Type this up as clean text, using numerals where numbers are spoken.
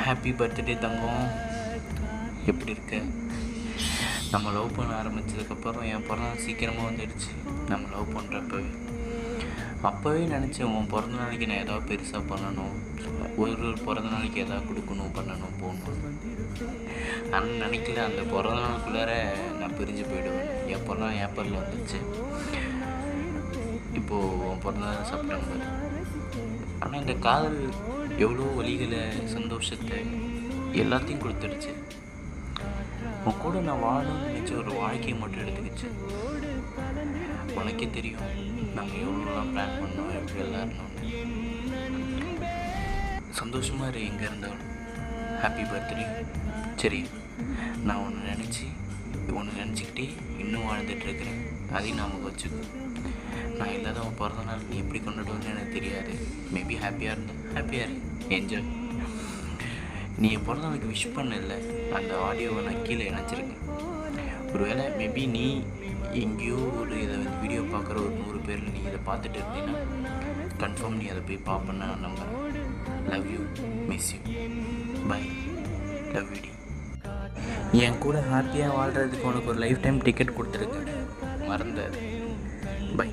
Happy birthday தங்கம், எப்படி இருக்க? நம்ம லவ் பண்ண ஆரம்பித்ததுக்கப்புறம் என் பிறந்தநாள் சீக்கிரமாக வந்துடுச்சு. நம்ம லவ் அப்போவே நினச்சேன், உன் பிறந்த நாளைக்கு நான் ஏதாவது பெருசாக பண்ணணும், ஒரு பிறந்த நாளைக்கு எதாவது கொடுக்கணும், பண்ணணும், போகணும். ஆனால் நினைக்கல அந்த பிறந்த நாளுக்குள்ளார நான் பிரிஞ்சு போயிடுவேன். என் பிறந்த ஏப்ரலில் வந்துச்சு, இப்போது உன் பிறந்த செப்டம்பர். ஆனால் இந்த காதல் எவ்வளோ வழிகளை, சந்தோஷத்தை, எல்லாத்தையும் கொடுத்துடுச்சு. உன் கூட நான் வாழணும்னு நினச்ச ஒரு வாழ்க்கையை மட்டும் எடுத்துக்கிச்சு. உனக்கே தெரியும் நாங்கள் எவ்வளோலாம் பிளான் பண்ணோம், எப்படி எல்லாம் இருந்தோம்னு. சந்தோஷமாக இரு எங்கே இருந்தாலும். Happy birthday. சரி, நான் ஒன்று நினச்சிக்கிட்டே இன்னும் வாழ்ந்துட்டுருக்கிறேன். அதையும் நாம வச்சுக்கோ. நான் இல்லாத உன் பிறந்த நாள் நீ எப்படி கொண்டாடுவேன்னு எனக்கு தெரியாது. மேபி ஹாப்பியாக இரு, என்ஜாய். நீ என் பிறந்த நாளுக்கு விஷ் பண்ணல, அந்த ஆடியோவை நான் கீழே இணைச்சிருக்கேன். ஒருவேளை மேபி நீ எங்கேயோ ஒரு இதை வீடியோ பார்க்குற ஒரு 100 பேரில் நீ இதை பார்த்துட்டு இருந்தீங்கன்னா கன்ஃபார்ம் நீ அதை போய் பார்ப்பேன்னு நான் நம்புகிறேன். Love you, miss you, bye, love you டி. என் கூட ஹாப்பியாக வாழ்கிறதுக்கு உனக்கு ஒரு லைஃப் டைம் டிக்கெட் கொடுத்துருக்கேன், மறந்தாது. பை.